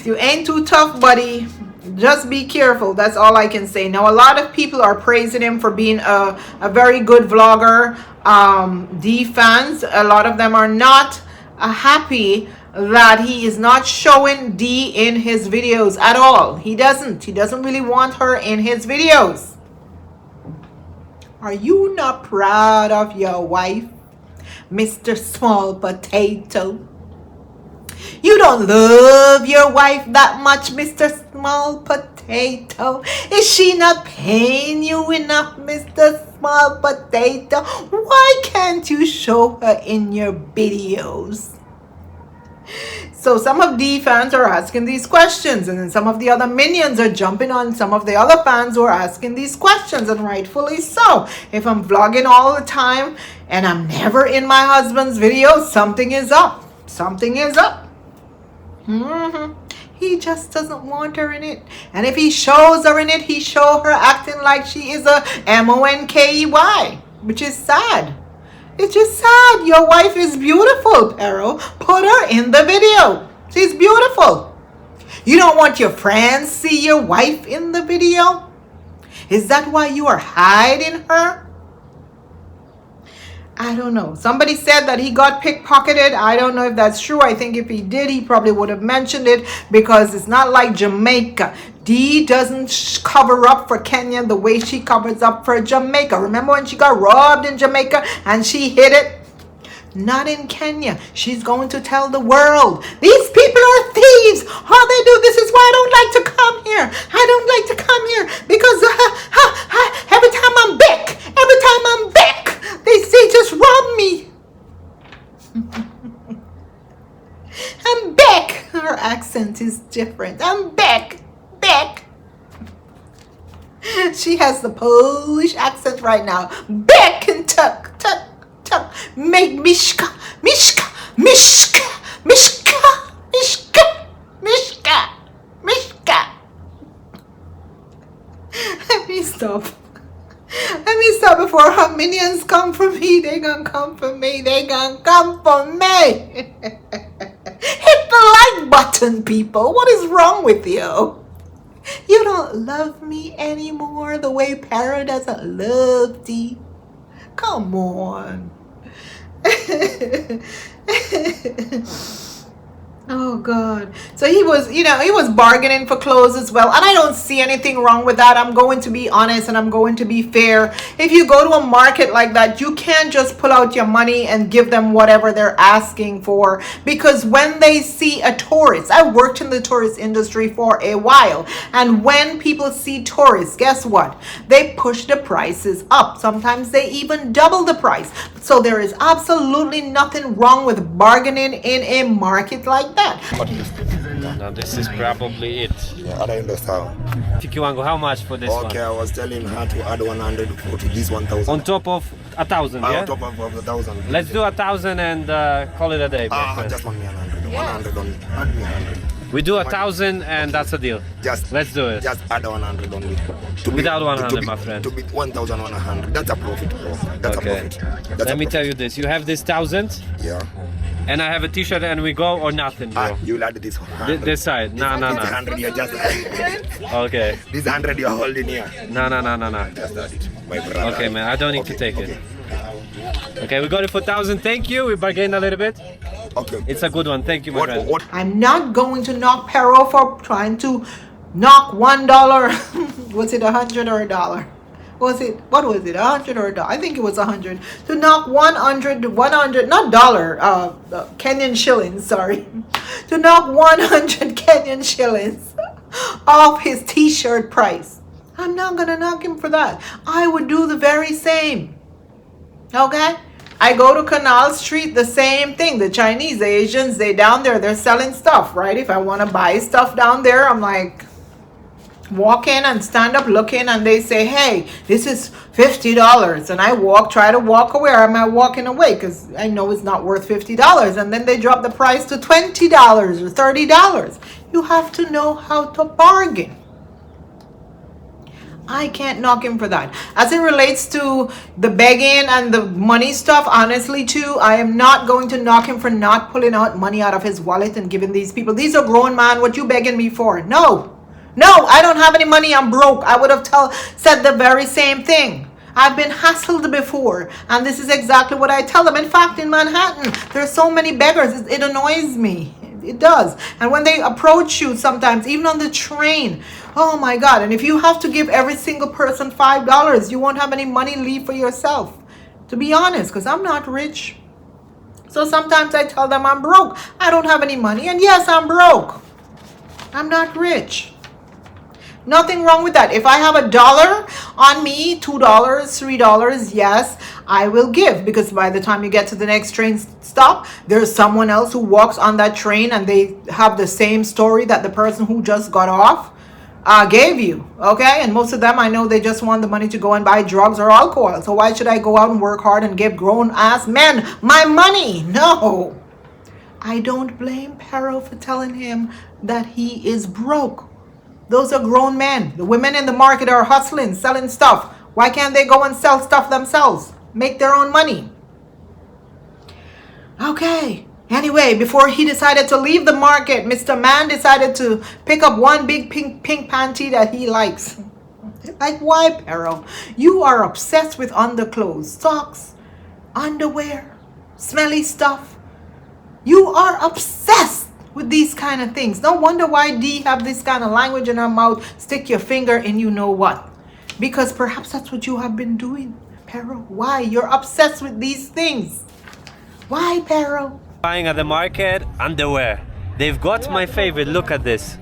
you ain't too tough, buddy. Just be careful. That's all I can say. Now, a lot of people are praising him for being a very good vlogger. Dee fans, a lot of them are not happy that he is not showing Dee in his videos at all. He doesn't really want her in his videos. Are you not proud of your wife, Mr. Small Potato? You don't love your wife that much, Mr. Small Potato. Is she not paying you enough, Mr. Small Potato? Why can't you show her in your videos? So some of Dee fans are asking these questions, and then some of the other minions are jumping on some of the other fans who are asking these questions, and rightfully so. If I'm vlogging all the time and I'm never in my husband's videos, something is up. Something is up. He just doesn't want her in it. And if he shows her in it, he show her acting like she is a MONKEY, which is sad. It's just sad. Your wife is beautiful, Pero. Put her in the video. She's beautiful. You don't want your friends see your wife in the video? Is that why you are hiding her? I don't know. Somebody said that he got pickpocketed. I don't know if that's true. I think if he did, he probably would have mentioned it, because it's not like Jamaica. Dee doesn't cover up for Kenya the way she covers up for Jamaica. Remember when she got robbed in Jamaica and she hid it? Not in Kenya. She's going to tell the world, these people are thieves. All they do, this is why I don't like to come here. I don't like to come here because every time I'm back, they say just rob me. I'm back. Her accent is different. I'm back. She has the Polish accent right now. Back and tuck. Make mishka. Let me stop before her minions come for me. They gonna come for me. Hit the like button, people. What is wrong with you? You don't love me anymore the way Pero doesn't love Dee. Come on. Oh God. So he was bargaining for clothes as well, and I don't see anything wrong with that. I'm going to be honest and I'm going to be fair. If you go to a market like that, you can't just pull out your money and give them whatever they're asking for, because when they see a tourist, I worked in the tourist industry for a while, and when people see tourists, guess what? They push the prices up. Sometimes they even double the price. So there is absolutely nothing wrong with bargaining in a market like that. Now this is probably it. Yeah, I understand. Mwango, how much for this one? Okay, I was telling her to add 100 to this 1,000. On top of 1,000, yeah? On top of 1,000. Let's do 1,000 and call it a day. Just want me 100. 100 only. Add me 100. We do 1,000 and that's a deal. Let's do it. Just add 100 only. Without 100, my friend. To be 1,100. That's a profit, bro. That's okay. A profit. Let me tell you this. You have this 1,000. Yeah. And I have a t-shirt and we go or nothing, bro. You'll add this 100. This side. No. This 100 you're just... Okay. This 100 you're holding here. No. Just add it, my brother. Okay, man. I don't need to take it. Okay, we got it for 1,000. Thank you. We bargained a little bit. Okay. It's a good one. Thank you, my friend. I'm not going to knock Pero for trying to knock $1. Was it 100 or $1? What was it? 100 or $1? I think it was 100. To knock 100, not dollar, Kenyan shillings, sorry. To knock 100 Kenyan shillings off his t-shirt price. I'm not gonna knock him for that. I would do the very same. Okay? I go to Canal Street, the same thing. The Chinese, the Asians, they down there, they're selling stuff, right? If I want to buy stuff down there, I'm like, walk in and stand up looking, and they say, hey, this is $50. And I try to walk away, or am I walking away? Because I know it's not worth $50. And then they drop the price to $20 or $30. You have to know how to bargain. I can't knock him for that. As it relates to the begging and the money stuff, honestly too, I am not going to knock him for not pulling out money out of his wallet and giving these people. These are grown man. What you begging me for? No, I don't have any money. I'm broke. I would have said the very same thing. I've been hassled before, and this is exactly what I tell them. In fact, in Manhattan, there's so many beggars. It annoys me. It does. And when they approach you sometimes, even on the train, oh my God. And if you have to give every single person $5, you won't have any money leave for yourself. To be honest, because I'm not rich. So sometimes I tell them I'm broke. I don't have any money. And yes, I'm broke. I'm not rich. Nothing wrong with that. If I have $1 on me, $2, $3, yes, I will give. Because by the time you get to the next train stop, there's someone else who walks on that train and they have the same story that the person who just got off gave you. Okay? And most of them, I know they just want the money to go and buy drugs or alcohol. So why should I go out and work hard and give grown-ass men my money? No. I don't blame Pero for telling him that he is broke. Those are grown men. The women in the market are hustling, selling stuff. Why can't they go and sell stuff themselves? Make their own money. Okay. Anyway, before he decided to leave the market, Mr. Man decided to pick up one big pink panty that he likes. Like, why, Pero? You are obsessed with underclothes, socks, underwear, smelly stuff. You are obsessed with these kind of things. No wonder why Dee have this kind of language in her mouth. Stick your finger in you know what. Because perhaps that's what you have been doing, Pero. Why? You're obsessed with these things. Why, Pero? Buying at the market, underwear. They've got my favorite. Look at this.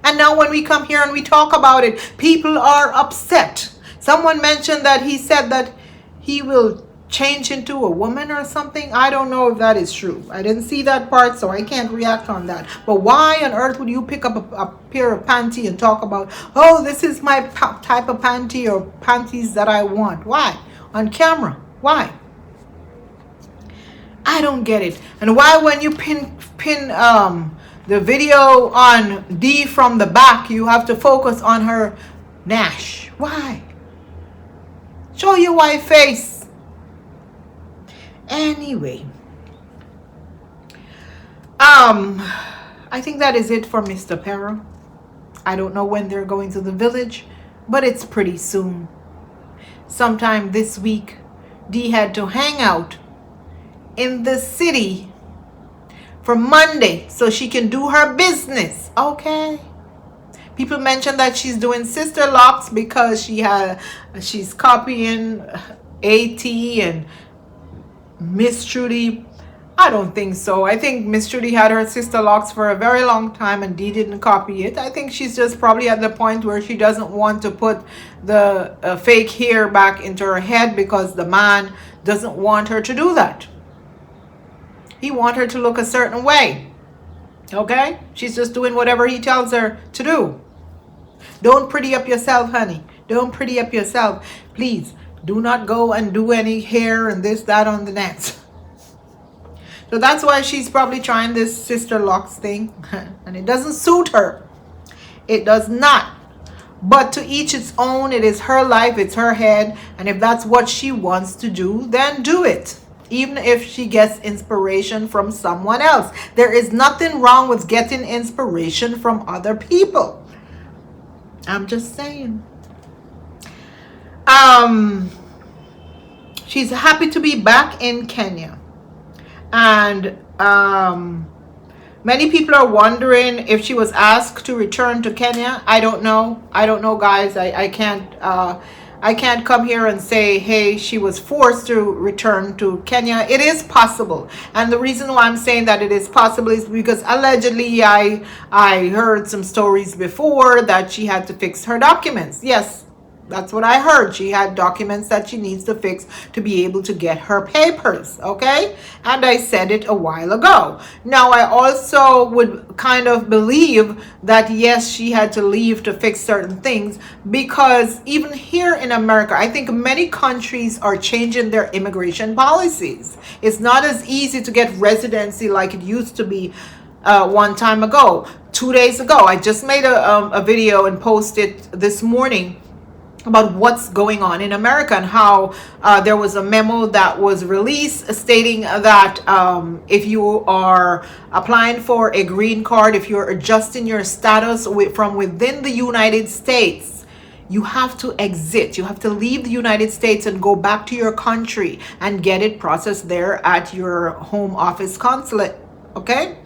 And now when we come here and we talk about it, people are upset. Someone mentioned that he said that he will change into a woman or something. I don't know if that is true. I didn't see that part, so I can't react on that. But why on earth would you pick up a pair of panty and talk about, oh, this is my type of panty or panties that I want? Why? On camera. Why? I don't get it. And why when you pin the video on Dee from the back, you have to focus on her Nash? Why? Show your white face. Anyway, I think that is it for Mr. Pero. I don't know when they're going to the village, but it's pretty soon. Sometime this week, Dee had to hang out in the city for Monday so she can do her business. Okay. People mention that she's doing sister locks because she's copying AT and Miss Trudy. I don't think so. I think Miss Trudy had her sister locks for a very long time and Dee didn't copy it. I think she's just probably at the point where she doesn't want to put the fake hair back into her head because the man doesn't want her to do that. He wants her to look a certain way. Okay? She's just doing whatever he tells her to do. Don't pretty up yourself, honey. Don't pretty up yourself. Please. Do not go and do any hair and this, that on the net. So that's why she's probably trying this sister locks thing. And it doesn't suit her. It does not. But to each its own. It is her life. It's her head. And if that's what she wants to do, then do it. Even if she gets inspiration from someone else. There is nothing wrong with getting inspiration from other people. I'm just saying. She's happy to be back in Kenya. And many people are wondering if she was asked to return to Kenya. I don't know. I don't know, guys. I can't I can't come here and say, hey, she was forced to return to Kenya. It is possible. And the reason why I'm saying that it is possible is because allegedly I heard some stories before that she had to fix her documents. Yes, that's what I heard. She had documents that she needs to fix to be able to get her papers, okay? And I said it a while ago. Now, I also would kind of believe that, yes, she had to leave to fix certain things, because even here in America, I think many countries are changing their immigration policies. It's not as easy to get residency like it used to be one time ago. 2 days ago, I just made a video and posted this morning about what's going on in America, and how there was a memo that was released stating that if you are applying for a green card, if you're adjusting your status from within the United States, you have to exit. You have to leave the United States and go back to your country and get it processed there at your home office consulate. Okay?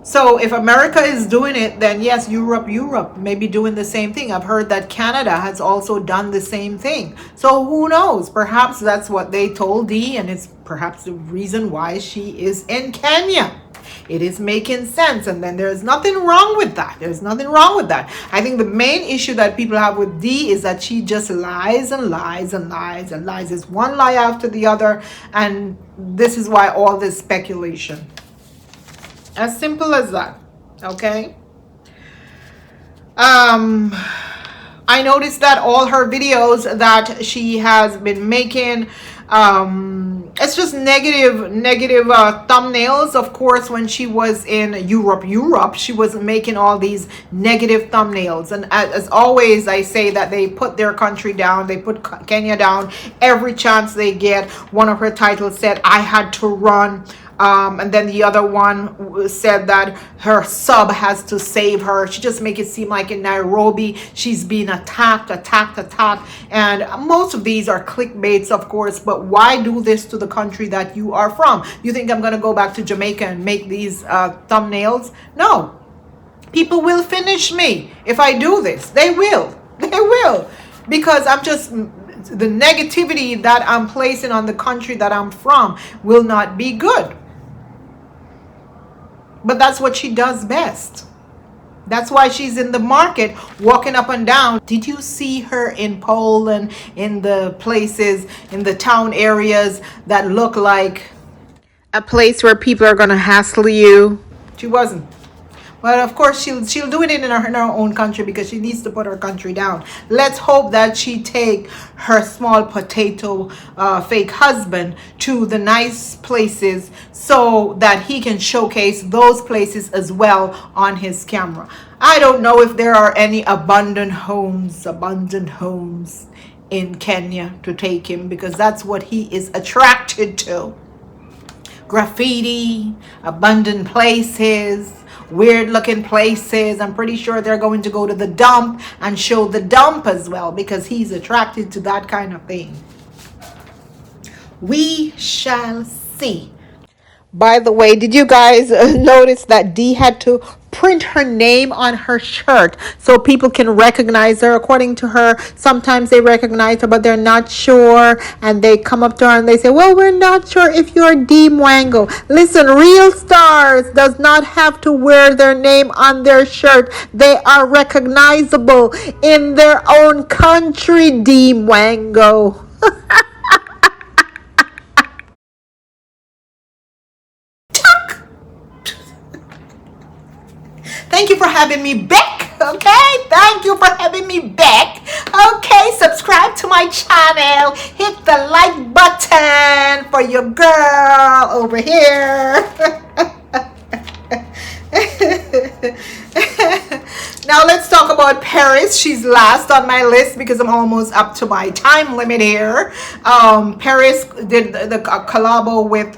So if America is doing it, then yes, Europe may be doing the same thing. I've heard that Canada has also done the same thing. So who knows? Perhaps that's what they told Dee, and it's perhaps the reason why she is in Kenya. It is making sense, and then there's nothing wrong with that. There's nothing wrong with that. I think the main issue that people have with Dee is that she just lies and lies and lies and lies. It's one lie after the other, and this is why all this speculation. As simple as that. Okay. I noticed that all her videos that she has been making, it's just negative thumbnails. Of course, when she was in Europe, she was making all these negative thumbnails. And as always, I say that they put their country down. They put Kenya down every chance they get. One of her titles said, "I had to run." And then the other one said that her sub has to save her. She just make it seem like in Nairobi she's being attacked. And most of these are clickbaits, of course. But why do this to the country that you are from? You think I'm going to go back to Jamaica and make these thumbnails? No. People will finish me if I do this. They will. They will. Because I'm just... the negativity that I'm placing on the country that I'm from will not be good. But that's what she does best. That's why she's in the market, walking up and down. Did you see her in Poland, in the places, in the town areas that look like a place where people are going to hassle you? She wasn't. But of course, she'll do it in her own country, because she needs to put her country down. Let's hope that she take her small potato fake husband to the nice places so that he can showcase those places as well on his camera. I don't know if there are any abandoned homes in Kenya to take him, because that's what he is attracted to. Graffiti, abandoned places, weird looking places. I'm pretty sure they're going to go to the dump and show the dump as well, because he's attracted to that kind of thing. We shall see. By the way, did you guys notice that Dee had to print her name on her shirt so people can recognize her? According to her, sometimes they recognize her, but they're not sure, and they come up to her and they say, well, we're not sure if you're Dee Mwango. Listen, real stars does not have to wear their name on their shirt. They are recognizable in their own country, Dee Mwango. Thank you for having me back, okay? Thank you for having me back. Okay, subscribe to my channel. Hit the like button for your girl over here. Now let's talk about Paris. She's last on my list because I'm almost up to my time limit here. Paris did the collabo with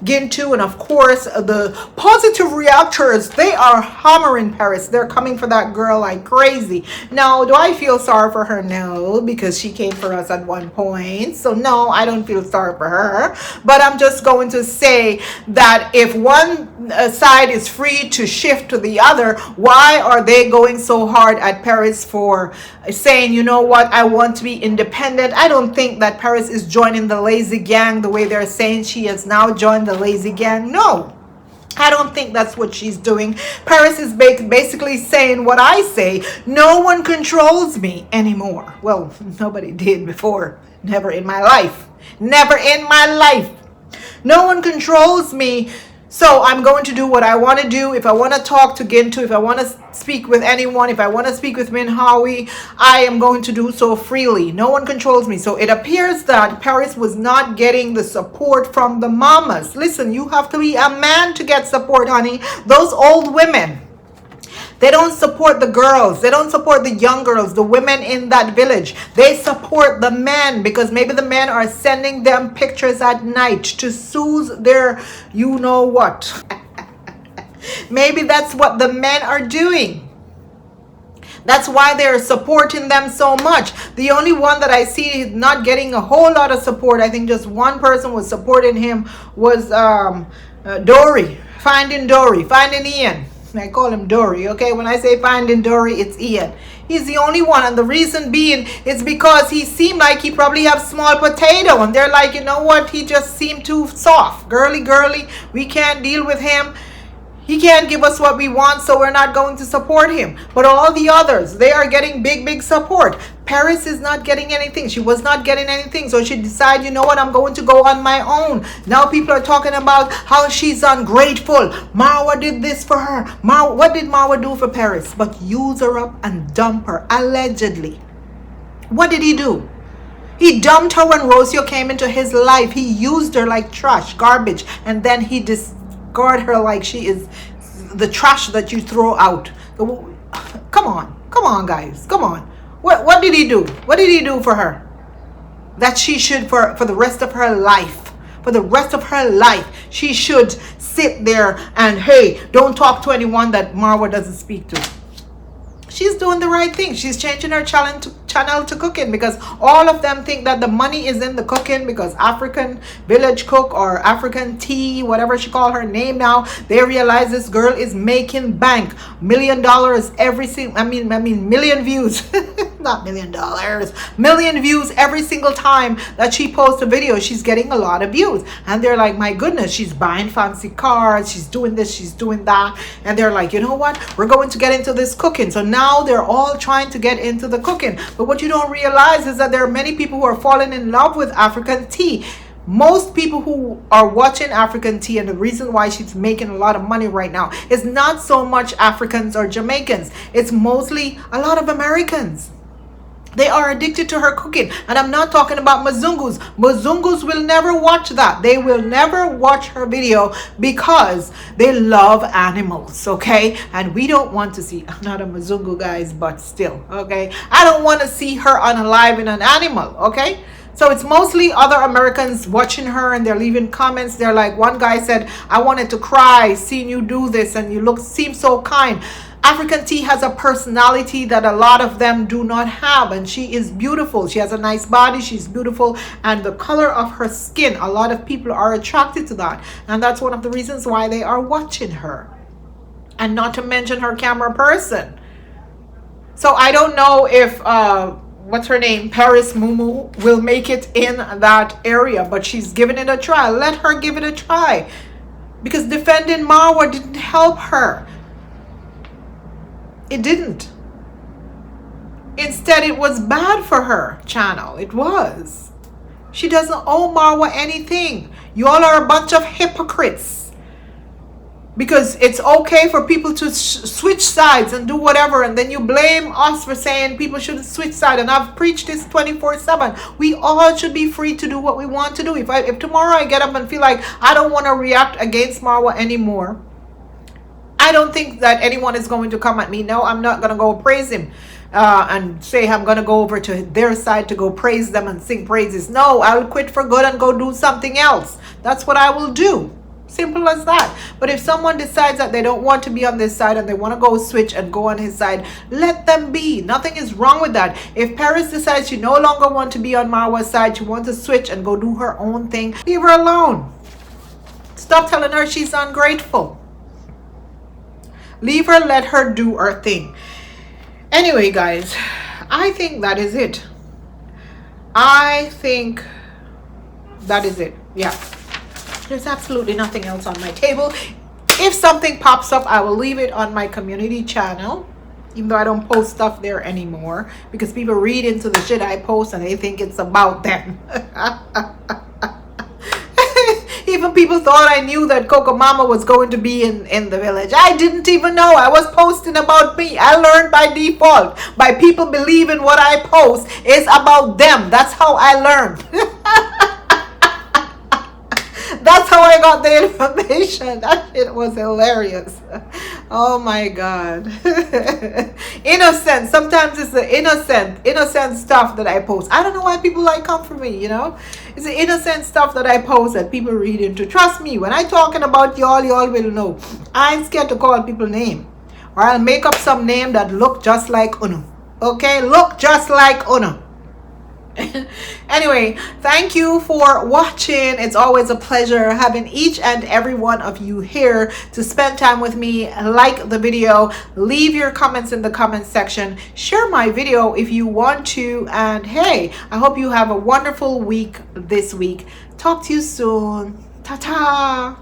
Gintu, and of course the positive reactors, they are hammering Paris. They're coming for that girl like crazy. Now, do I feel sorry for her? No, because she came for us at one point. So no, I don't feel sorry for her. But I'm just going to say that if one side is free to shift to the other, why are they going so hard at Paris for saying, you know what, I want to be independent. I don't think that Paris is joining the lazy gang the way they're saying she has now joined the lazy gang. No. I don't think that's what she's doing. Paris is basically saying what I say. No one controls me anymore. Well, nobody did before. Never in my life. Never in my life. No one controls me. So I'm going to do what I want to do. If I want to talk to Gintu, if I want to speak with anyone, if I want to speak with Minhawi, I am going to do so freely. No one controls me. So it appears that Paris was not getting the support from the mamas. Listen, you have to be a man to get support, honey. Those old women, they don't support the girls. They don't support the young girls, the women in that village. They support the men because maybe the men are sending them pictures at night to soothe their you know what. Maybe that's what the men are doing. That's why they're supporting them so much. The only one that I see not getting a whole lot of support, I think just one person was supporting him, was Dory. Finding Ian. I call him Dory, okay? When I say Finding Dory, it's Ian. He's the only one, and the reason being is because he seemed like he probably have small potato, and they're like, you know what? He just seemed too soft. Girly. We can't deal with him. He can't give us what we want, so we're not going to support him. But all the others, they are getting big support. Paris is not getting anything. She was not getting anything. So she decided, you know what, I'm going to go on my own. Now people are talking about how she's ungrateful. Marwa did this for her. What did Marwa do for Paris? But use her up and dump her, allegedly. What did he do? He dumped her when Rocio came into his life. He used her like trash, garbage, and then he discarded her like she is the trash that you throw out. Come on, guys, come on. What did he do? What did he do for her? That she should, for the rest of her life, she should sit there and, hey, don't talk to anyone that Marwa doesn't speak to. She's doing the right thing. She's changing her channel to cooking, because all of them think that the money is in the cooking, because African village cook or African tea, whatever she call her name now, they realize this girl is making bank. $1 million every single, million views. Not $1 million, million views every single time that she posts a video. She's getting a lot of views, and they're like, my goodness, she's buying fancy cars, she's doing this, she's doing that, and they're like, you know what, we're going to get into this cooking. So now they're all trying to get into the cooking. But what you don't realize is that there are many people who are falling in love with African tea. Most people who are watching African tea, and the reason why she's making a lot of money right now, is not so much Africans or Jamaicans. It's mostly a lot of Americans. They are addicted to her cooking. And I'm not talking about Mzungus. Mzungus will never watch that. They will never watch her video because they love animals, okay? And we don't want to see, I'm not a Mzungu, guys, but still, okay? I don't want to see her unaliving an animal, okay? So it's mostly other Americans watching her, and they're leaving comments. They're like, one guy said, I wanted to cry seeing you do this, and you seem so kind. African tea has a personality that a lot of them do not have, and she is beautiful. She has a nice body, she's beautiful, and the color of her skin, a lot of people are attracted to that, and that's one of the reasons why they are watching her. And not to mention her camera person. So I don't know if what's her name, Paris Mumu, will make it in that area, but she's giving it a try. Let her give it a try, because defending Marwa didn't help her. It didn't. Instead, it was bad for her channel. It was. She doesn't owe Marwa anything. You all are a bunch of hypocrites. Because it's okay for people to switch sides and do whatever, and then you blame us for saying people shouldn't switch sides. And I've preached this 24/7. We all should be free to do what we want to do. If tomorrow I get up and feel like I don't want to react against Marwa anymore, I don't think that anyone is going to come at me. No, I'm not going to go praise him and say I'm going to go over to their side to go praise them and sing praises. No, I'll quit for good and go do something else. That's what I will do. Simple as that. But if someone decides that they don't want to be on this side and they want to go switch and go on his side, let them be. Nothing is wrong with that. If Paris decides she no longer wants to be on Marwa's side, she wants to switch and go do her own thing, leave her alone. Stop telling her she's ungrateful. Leave her, let her do her thing. Anyway, guys, I think that is it. I think that is it. Yeah. There's absolutely nothing else on my table. If something pops up, I will leave it on my community channel, even though I don't post stuff there anymore, because people read into the shit I post and they think it's about them. Even people thought I knew that Coco Mama was going to be in the village. I didn't even know. I was posting about me. I learned by default. By people believing what I post is about them. That's how I learned. That's how I got the information. That shit was hilarious. Oh my God. Innocent. Sometimes it's the innocent stuff that I post. I don't know why people like come for me, you know. It's the innocent stuff that I post that people read into. Trust me, when I talking about y'all will know. I ain't scared to call people name. Or I'll make up some name that look just like Uno. Okay? Look just like Uno. Anyway, thank you for watching. It's always a pleasure having each and every one of you here to spend time with me. Like the video, leave your comments in the comment section, share my video if you want to, and hey, I hope you have a wonderful week this week. Talk to you soon. Ta-ta.